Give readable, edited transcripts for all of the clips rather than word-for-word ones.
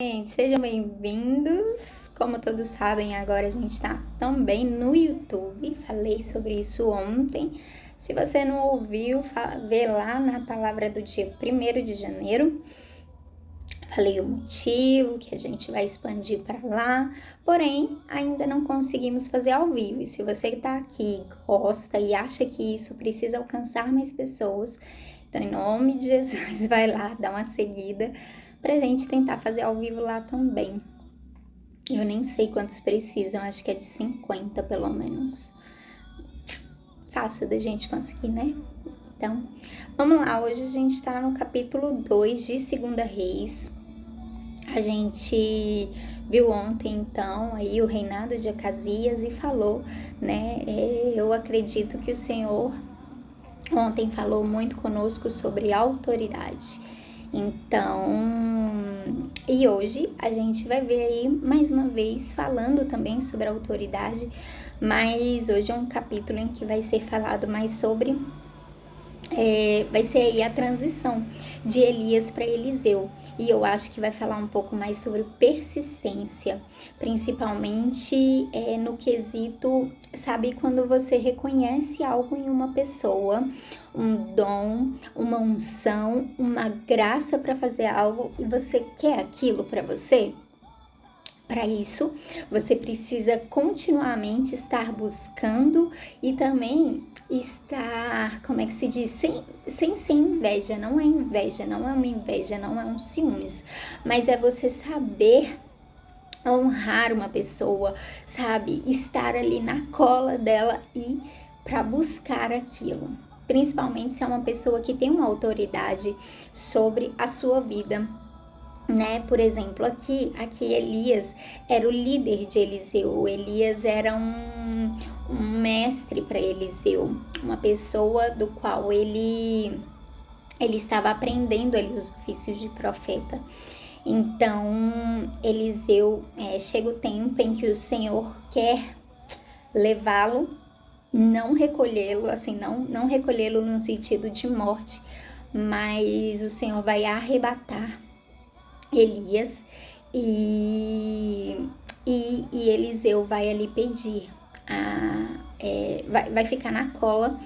Gente, sejam bem-vindos. Como todos sabem, agora a gente está também no YouTube. Falei sobre isso ontem. Se você não ouviu, vê lá na palavra do dia 1º de janeiro. Falei o motivo que a gente vai expandir para lá, porém ainda não conseguimos fazer ao vivo. E se você está aqui, gosta e acha que isso precisa alcançar mais pessoas, então em nome de Jesus, vai lá, dá uma seguida pra gente tentar fazer ao vivo lá também. Eu nem sei quantos precisam, acho que é de 50 pelo menos. Fácil da gente conseguir, né? Então, vamos lá, hoje a gente tá no capítulo 2 de 2 Reis. A gente viu ontem, então, aí o reinado de Acasias e falou, né? Eu acredito que o Senhor ontem falou muito conosco sobre autoridade. Então, e hoje a gente vai ver aí mais uma vez falando também sobre autoridade, mas hoje é um capítulo em que vai ser falado mais sobre, vai ser aí a transição de Elias para Eliseu. E eu acho que vai falar um pouco mais sobre persistência, principalmente no quesito, sabe, quando você reconhece algo em uma pessoa, um dom, uma unção, uma graça para fazer algo e você quer aquilo para você. Para isso, você precisa continuamente estar buscando e também estar, como é que se diz, sem ser inveja. Não é inveja, não é uma inveja, não é um ciúmes, mas é você saber honrar uma pessoa, sabe? Estar ali na cola dela e para buscar aquilo. Principalmente se é uma pessoa que tem uma autoridade sobre a sua vida. Né? Por exemplo, aqui Elias era o líder de Eliseu. Elias era um mestre para Eliseu, uma pessoa do qual ele estava aprendendo ali os ofícios de profeta. Então, Eliseu, chega o tempo em que o Senhor quer levá-lo, não recolhê-lo, assim, não recolhê-lo no sentido de morte, mas o Senhor vai arrebatar Elias e Eliseu vai ali pedir, vai ficar na cola,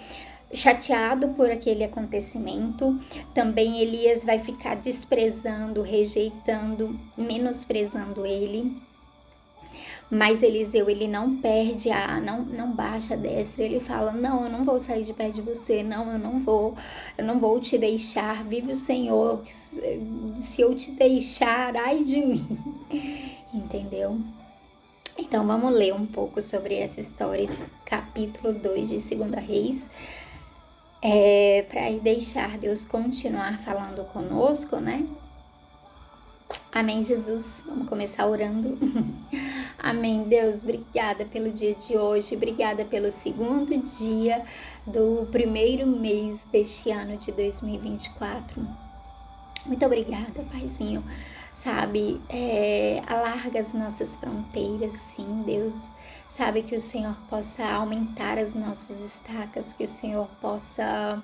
chateado por aquele acontecimento. Também Elias vai ficar desprezando, rejeitando, menosprezando ele. Mas Eliseu, ele não perde não baixa a destra, ele fala, não, eu não vou sair de perto de você, não, eu não vou te deixar, vive o Senhor, se eu te deixar, ai de mim, entendeu? Então vamos ler um pouco sobre essa história, esse capítulo 2 de 2 Reis, para deixar Deus continuar falando conosco, né? Amém, Jesus. Vamos começar orando. Amém, Deus. Obrigada pelo dia de hoje. Obrigada pelo segundo dia do primeiro mês deste ano de 2024. Muito obrigada, Paizinho. Sabe, alarga as nossas fronteiras, sim, Deus. Sabe, que o Senhor possa aumentar as nossas estacas, que o Senhor possa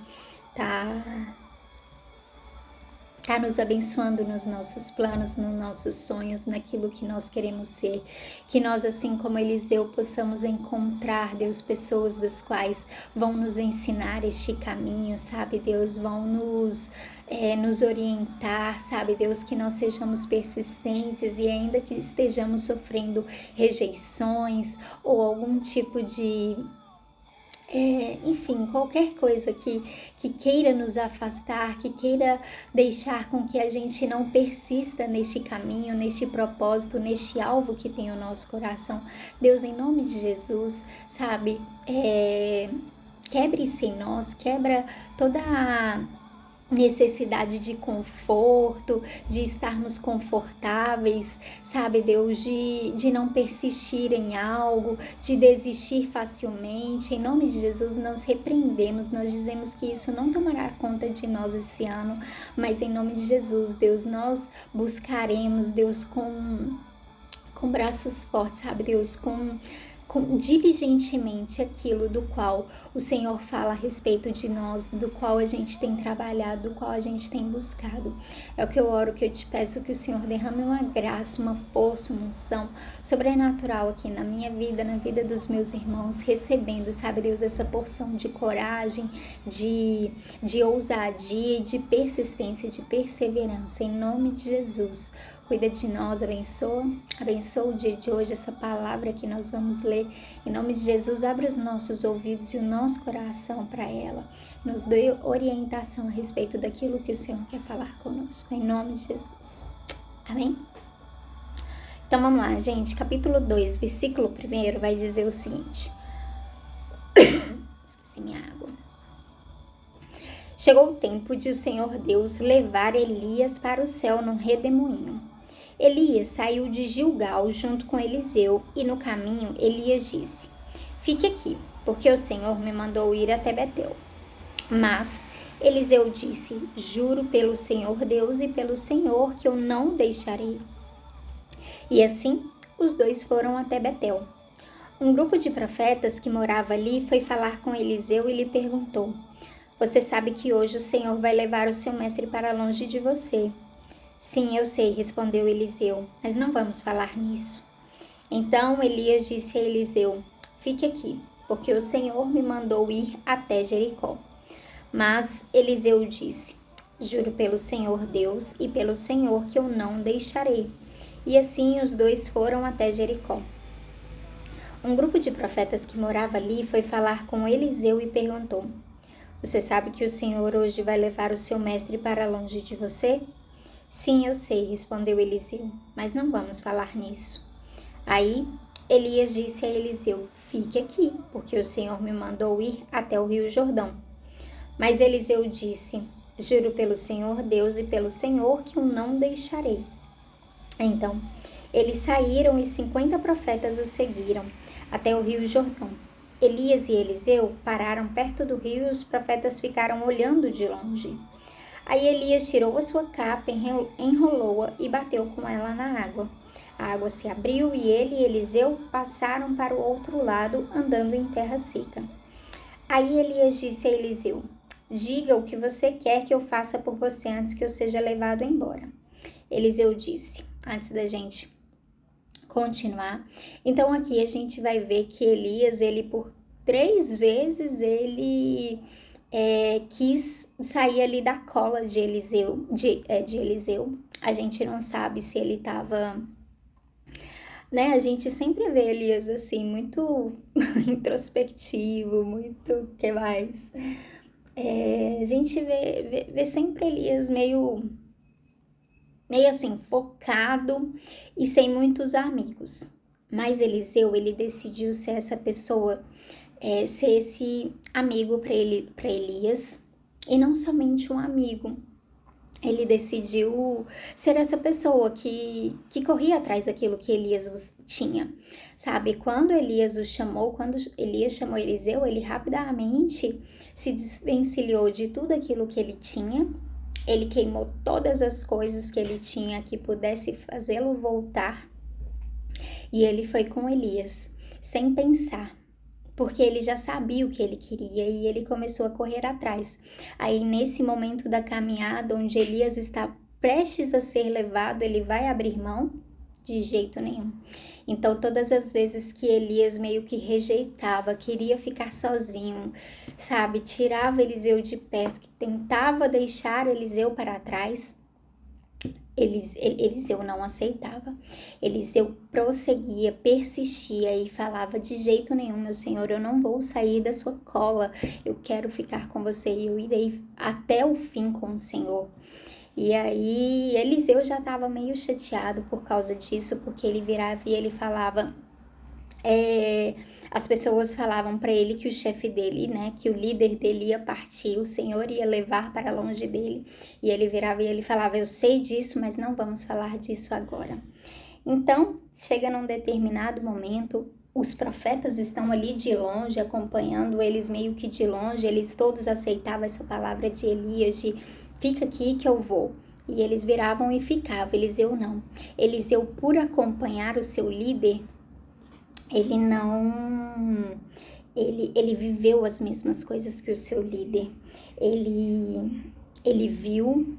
tá nos abençoando nos nossos planos, nos nossos sonhos, naquilo que nós queremos ser. Que nós, assim como Eliseu, possamos encontrar, Deus, pessoas das quais vão nos ensinar este caminho, sabe, Deus, vão nos orientar, sabe, Deus, que nós sejamos persistentes e ainda que estejamos sofrendo rejeições ou algum tipo de enfim, qualquer coisa que queira nos afastar, que queira deixar com que a gente não persista neste caminho, neste propósito, neste alvo que tem o nosso coração. Deus, em nome de Jesus, sabe, quebre-se em nós, quebra toda a necessidade de conforto, de estarmos confortáveis, sabe, Deus, de não persistir em algo, de desistir facilmente. Em nome de Jesus, nós repreendemos, nós dizemos que isso não tomará conta de nós esse ano, mas em nome de Jesus, Deus, nós buscaremos, Deus, com braços fortes, sabe, Deus, com diligentemente aquilo do qual o Senhor fala a respeito de nós, do qual a gente tem trabalhado, do qual a gente tem buscado. É o que eu oro, que eu te peço, que o Senhor derrame uma graça, uma força, uma unção sobrenatural aqui na minha vida, na vida dos meus irmãos, recebendo, sabe, Deus, essa porção de coragem, de ousadia e de persistência, de perseverança, em nome de Jesus. Cuida de nós, abençoa o dia de hoje, essa palavra que nós vamos ler. Em nome de Jesus, abre os nossos ouvidos e o nosso coração para ela. Nos dê orientação a respeito daquilo que o Senhor quer falar conosco. Em nome de Jesus. Amém? Então vamos lá, gente. Capítulo 2, versículo 1 vai dizer o seguinte. Esqueci minha água. Chegou o tempo de o Senhor Deus levar Elias para o céu num redemoinho. Elias saiu de Gilgal junto com Eliseu e no caminho Elias disse: Fique aqui, porque o Senhor me mandou ir até Betel. Mas Eliseu disse: Juro pelo Senhor Deus e pelo Senhor que eu não deixarei. E assim os dois foram até Betel. Um grupo de profetas que morava ali foi falar com Eliseu e lhe perguntou: Você sabe que hoje o Senhor vai levar o seu mestre para longe de você. Sim, eu sei, respondeu Eliseu, mas não vamos falar nisso. Então Elias disse a Eliseu: Fique aqui, porque o Senhor me mandou ir até Jericó. Mas Eliseu disse: Juro pelo Senhor Deus e pelo Senhor que eu não deixarei. E assim os dois foram até Jericó. Um grupo de profetas que morava ali foi falar com Eliseu e perguntou: Você sabe que o Senhor hoje vai levar o seu mestre para longe de você? Sim, eu sei, respondeu Eliseu, mas não vamos falar nisso. Aí Elias disse a Eliseu: Fique aqui, porque o Senhor me mandou ir até o rio Jordão. Mas Eliseu disse: Juro pelo Senhor Deus e pelo Senhor que eu não deixarei. Então eles saíram e 50 profetas o seguiram até o rio Jordão. Elias e Eliseu pararam perto do rio e os profetas ficaram olhando de longe. Aí Elias tirou a sua capa, enrolou-a e bateu com ela na água. A água se abriu e ele e Eliseu passaram para o outro lado, andando em terra seca. Aí Elias disse a Eliseu: Diga o que você quer que eu faça por você antes que eu seja levado embora. Eliseu disse, antes da gente continuar, então aqui a gente vai ver que Elias, ele por 3 vezes, ele quis sair ali da cola de Eliseu. A gente não sabe se ele estava, né? A gente sempre vê Elias assim, muito introspectivo, muito, que mais? A gente vê sempre Elias meio assim, focado e sem muitos amigos. Mas Eliseu, ele decidiu ser essa pessoa, ser esse amigo para Elias, e não somente um amigo. Ele decidiu ser essa pessoa que corria atrás daquilo que Elias tinha, sabe? Quando Elias chamou Eliseu, ele rapidamente se desvencilhou de tudo aquilo que ele tinha. Ele queimou todas as coisas que ele tinha que pudesse fazê-lo voltar. E ele foi com Elias, sem pensar, porque ele já sabia o que ele queria e ele começou a correr atrás. Aí, nesse momento da caminhada, onde Elias está prestes a ser levado, ele vai abrir mão? De jeito nenhum. Então, todas as vezes que Elias meio que rejeitava, queria ficar sozinho, sabe? Tirava Eliseu de perto, tentava deixar Eliseu para trás, Eliseu não aceitava. Eliseu prosseguia, persistia e falava: de jeito nenhum, meu Senhor, eu não vou sair da sua cola, eu quero ficar com você e eu irei até o fim com o Senhor. E aí Eliseu já estava meio chateado por causa disso, porque ele virava e ele falava, as pessoas falavam para ele que o chefe dele, né, que o líder dele ia partir, o Senhor ia levar para longe dele, e ele virava e ele falava: eu sei disso, mas não vamos falar disso agora. Então, chega num determinado momento, os profetas estão ali de longe, acompanhando eles meio que de longe, eles todos aceitavam essa palavra de Elias, de fica aqui que eu vou. E eles viravam e ficavam, Eliseu não. Eliseu, por acompanhar o seu líder, ele não, ele viveu as mesmas coisas que o seu líder. Ele viu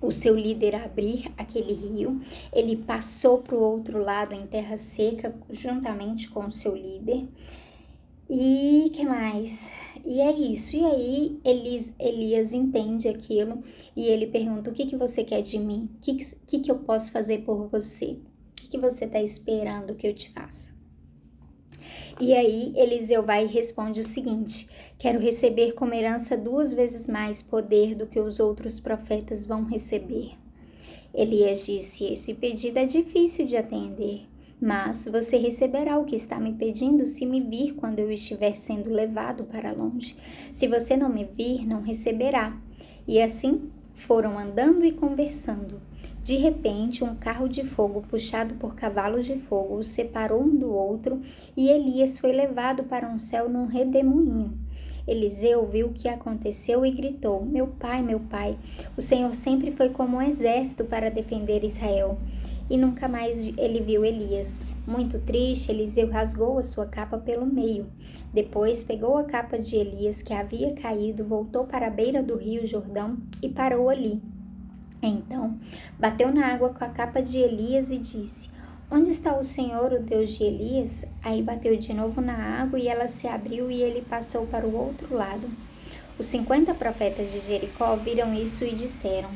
o seu líder abrir aquele rio, ele passou para o outro lado em terra seca juntamente com o seu líder. E que mais? E é isso. E aí Elias entende aquilo e ele pergunta: o que você quer de mim? O que eu posso fazer por você? O que você está esperando que eu te faça? E aí Eliseu vai e responde o seguinte: quero receber como herança 2 vezes mais poder do que os outros profetas vão receber. Elias disse: esse pedido é difícil de atender, mas você receberá o que está me pedindo se me vir quando eu estiver sendo levado para longe. Se você não me vir, não receberá. E assim foram andando e conversando. De repente, um carro de fogo puxado por cavalos de fogo os separou um do outro e Elias foi levado para um céu num redemoinho. Eliseu viu o que aconteceu e gritou: meu pai, o Senhor sempre foi como um exército para defender Israel. E nunca mais ele viu Elias. Muito triste, Eliseu rasgou a sua capa pelo meio. Depois pegou a capa de Elias que havia caído, voltou para a beira do rio Jordão e parou ali. Então, bateu na água com a capa de Elias e disse: onde está o Senhor, o Deus de Elias? Aí bateu de novo na água e ela se abriu e ele passou para o outro lado. Os 50 profetas de Jericó viram isso e disseram: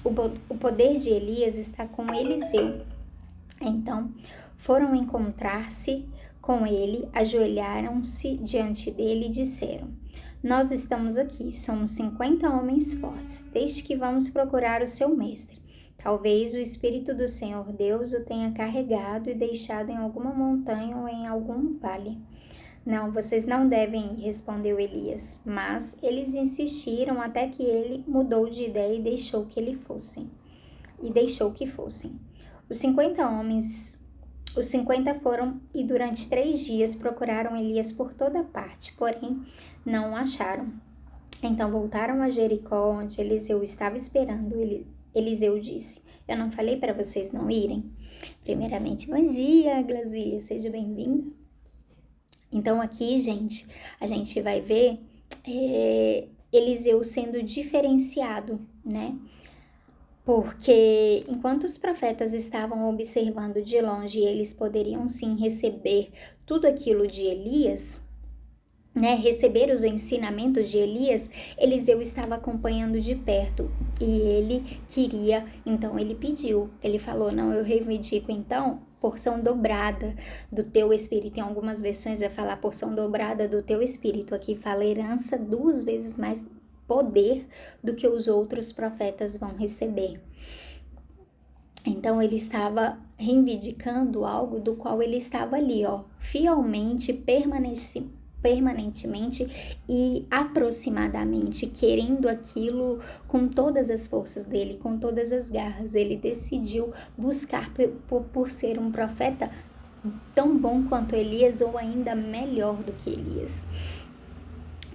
o poder de Elias está com Eliseu. Então, foram encontrar-se com ele, ajoelharam-se diante dele e disseram: nós estamos aqui, somos 50 homens fortes, desde que vamos procurar o seu mestre. Talvez o Espírito do Senhor Deus o tenha carregado e deixado em alguma montanha ou em algum vale. Não, vocês não devem ir, respondeu Elias. Mas eles insistiram até que ele mudou de ideia e deixou que fossem. Os 50 foram e durante 3 dias procuraram Elias por toda parte, porém não o acharam. Então voltaram a Jericó, onde Eliseu estava esperando. Eliseu disse: eu não falei para vocês não irem? Primeiramente, bom dia, Glazia, seja bem-vinda. Então aqui, gente, a gente vai ver Eliseu sendo diferenciado, né? Porque enquanto os profetas estavam observando de longe, eles poderiam sim receber tudo aquilo de Elias, né, receber os ensinamentos de Elias, Eliseu estava acompanhando de perto e ele queria, então ele pediu, ele falou: não, eu reivindico então porção dobrada do teu espírito. Em algumas versões vai falar porção dobrada do teu espírito, aqui fala herança 2 vezes mais poder do que os outros profetas vão receber. Então ele estava reivindicando algo do qual ele estava ali, fielmente, permanentemente e aproximadamente, querendo aquilo com todas as forças dele, com todas as garras. Ele decidiu buscar por ser um profeta tão bom quanto Elias ou ainda melhor do que Elias.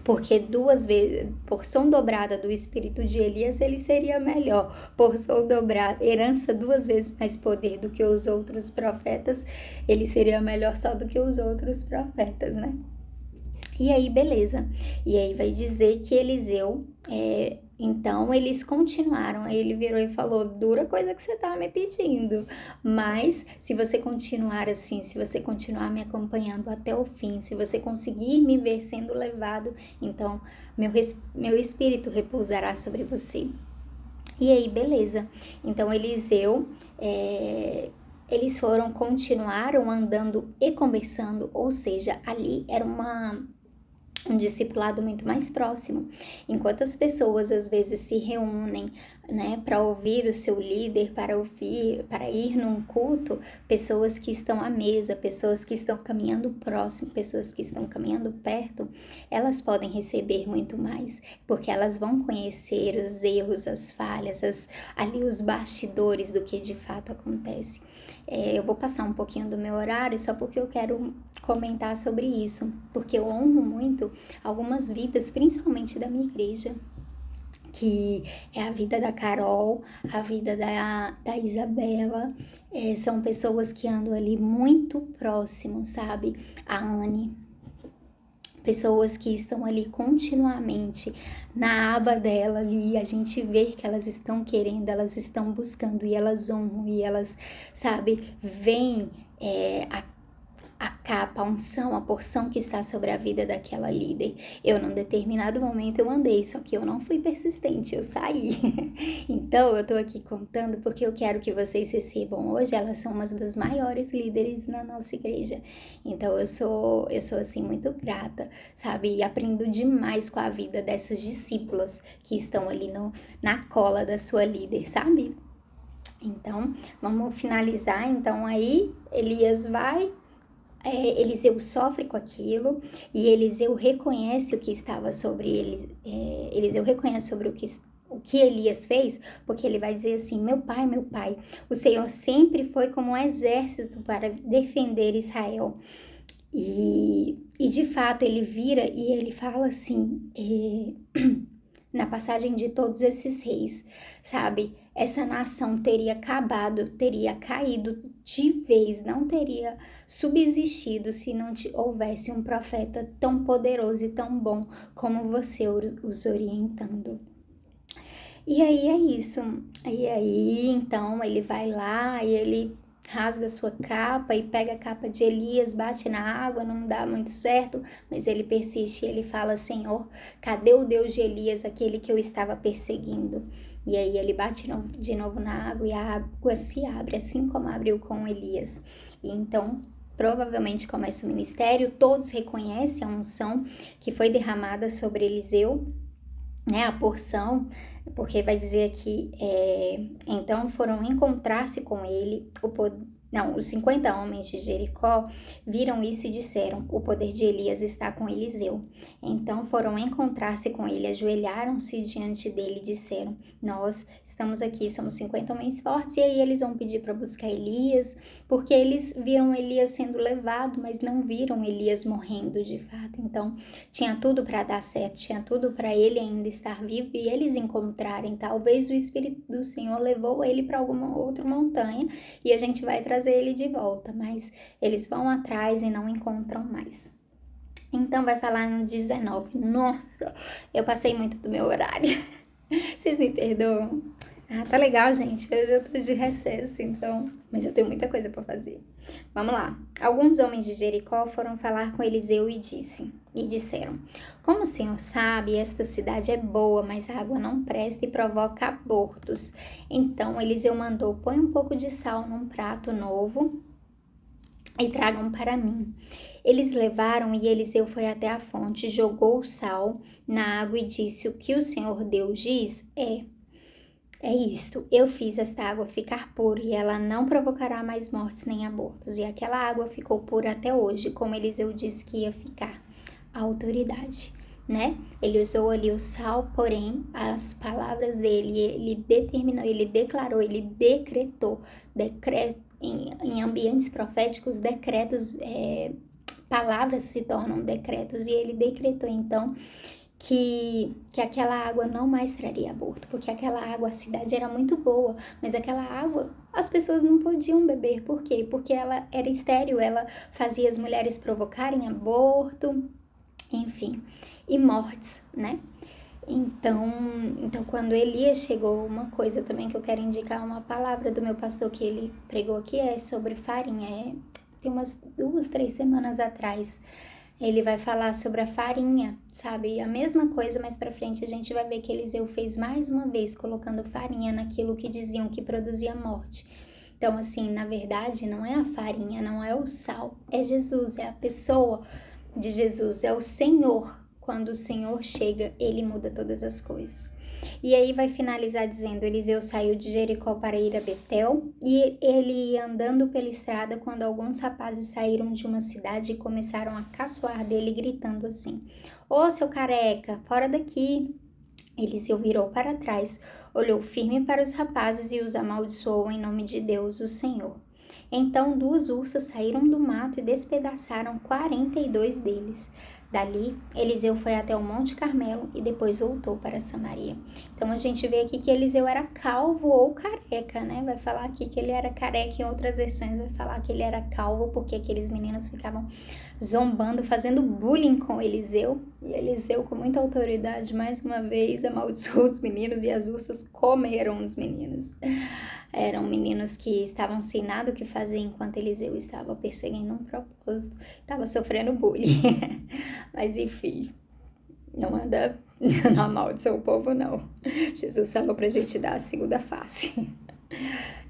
Porque 2 vezes, porção dobrada do espírito de Elias, ele seria melhor. Porção dobrada, herança 2 vezes mais poder do que os outros profetas, ele seria melhor só do que os outros profetas, né? E aí, beleza. E aí vai dizer que Eliseu, então eles continuaram. Aí ele virou e falou: dura coisa que você tá me pedindo, mas se você continuar assim, se você continuar me acompanhando até o fim, se você conseguir me ver sendo levado, então meu espírito repousará sobre você. E aí, beleza. Então Eliseu, eles continuaram andando e conversando, ou seja, ali era um discipulado muito mais próximo. Enquanto as pessoas às vezes se reúnem, né, para ouvir o seu líder, para ir num culto, pessoas que estão à mesa, pessoas que estão caminhando próximo, pessoas que estão caminhando perto, elas podem receber muito mais, porque elas vão conhecer os erros, as falhas, ali os bastidores do que de fato acontece. Eu vou passar um pouquinho do meu horário só porque eu quero comentar sobre isso, porque eu honro muito algumas vidas, principalmente da minha igreja, que é a vida da Carol, a vida da Isabela. São pessoas que andam ali muito próximo, sabe? A Anne. Pessoas que estão ali continuamente na aba dela ali, a gente vê que elas estão querendo, elas estão buscando e elas honram e elas, sabe, veem a capa, a unção, a porção que está sobre a vida daquela líder. Eu, num determinado momento, eu andei, só que eu não fui persistente, eu saí. Então, eu tô aqui contando porque eu quero que vocês recebam. Hoje, elas são umas das maiores líderes na nossa igreja. Então, eu sou assim, muito grata, sabe? E aprendo demais com a vida dessas discípulas que estão ali na cola da sua líder, sabe? Então, vamos finalizar. Então, aí, Elias vai... Eliseu sofre com aquilo e Eliseu reconhece o que estava sobre ele. Eliseu reconhece sobre o que Elias fez, porque ele vai dizer assim: meu pai, o Senhor sempre foi como um exército para defender Israel. E de fato ele vira e ele fala assim, na passagem de todos esses reis, sabe? Essa nação teria acabado, teria caído de vez, não teria subsistido se não houvesse um profeta tão poderoso e tão bom como você os orientando. E aí é isso. E aí, então, ele vai lá e ele rasga sua capa e pega a capa de Elias, bate na água, não dá muito certo, mas ele persiste e ele fala: Senhor, cadê o Deus de Elias, aquele que eu estava perseguindo? E aí ele bate de novo na água e a água se abre, assim como abriu com Elias. E então, provavelmente começa o ministério, todos reconhecem a unção que foi derramada sobre Eliseu, né, a porção, porque vai dizer aqui, então foram encontrar-se com ele, os 50 homens de Jericó viram isso e disseram: o poder de Elias está com Eliseu. Então foram encontrar-se com ele, ajoelharam-se diante dele e disseram: nós estamos aqui, somos 50 homens fortes. E aí eles vão pedir para buscar Elias, porque eles viram Elias sendo levado, mas não viram Elias morrendo de fato. Então tinha tudo para dar certo, tinha tudo para ele ainda estar vivo e eles encontrarem. Talvez o Espírito do Senhor levou ele para alguma outra montanha e a gente vai trazer ele de volta, mas eles vão atrás e não encontram mais. Então vai falar no 19. Nossa, eu passei muito do meu horário. Vocês me perdoam? Tá legal, gente. Hoje eu tô de recesso, então... Mas eu tenho muita coisa pra fazer. Vamos lá. Alguns homens de Jericó foram falar com Eliseu e disseram: como o Senhor sabe, esta cidade é boa, mas a água não presta e provoca abortos. Então Eliseu mandou: põe um pouco de sal num prato novo e tragam para mim. Eles levaram e Eliseu foi até a fonte, jogou o sal na água e disse: o que o Senhor Deus diz é isto: eu fiz esta água ficar pura e ela não provocará mais mortes nem abortos. E aquela água ficou pura até hoje, como Eliseu disse que ia ficar. A autoridade, né? Ele usou ali o sal, porém as palavras dele, ele determinou, ele declarou, ele decretou, em ambientes proféticos, decretos, palavras se tornam decretos, e ele decretou então que aquela água não mais traria aborto, porque aquela água, a cidade era muito boa, mas aquela água as pessoas não podiam beber. Por quê? Porque ela era estéril, ela fazia as mulheres provocarem aborto, enfim, e mortes, né? Então quando Elias chegou, uma coisa também que eu quero indicar, uma palavra do meu pastor que ele pregou aqui é sobre farinha, tem umas 2-3 semanas atrás. Ele vai falar sobre a farinha, sabe? A mesma coisa, mais pra frente a gente vai ver que Eliseu fez mais uma vez, colocando farinha naquilo que diziam que produzia morte. Então, assim, na verdade, não é a farinha, não é o sal, é Jesus, é a pessoa de Jesus, é o Senhor. Quando o Senhor chega, ele muda todas as coisas. E aí vai finalizar dizendo: Eliseu saiu de Jericó para ir a Betel, e ele ia andando pela estrada quando alguns rapazes saíram de uma cidade e começaram a caçoar dele, gritando assim: ô seu careca, fora daqui! Eliseu virou para trás, olhou firme para os rapazes e os amaldiçoou em nome de Deus, o Senhor. Então 2 ursas saíram do mato e despedaçaram 42 deles. Dali, Eliseu foi até o Monte Carmelo e depois voltou para Samaria. Então, a gente vê aqui que Eliseu era calvo ou careca, né? Vai falar aqui que ele era careca, em outras versões vai falar que ele era calvo, porque aqueles meninos ficavam zombando, fazendo bullying com Eliseu. E Eliseu, com muita autoridade, mais uma vez, amaldiçoou os meninos e as ursas comeram os meninos. Eram meninos que estavam sem nada o que fazer enquanto Eliseu estava perseguindo um propósito, estava sofrendo bullying. Mas enfim, não anda, não amaldiçoa o povo, não. Jesus falou pra gente dar a segunda face.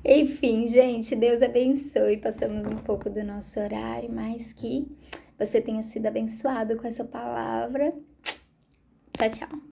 Enfim, gente, Deus abençoe. Passamos um pouco do nosso horário, mas que você tenha sido abençoado com essa palavra. Tchau, tchau.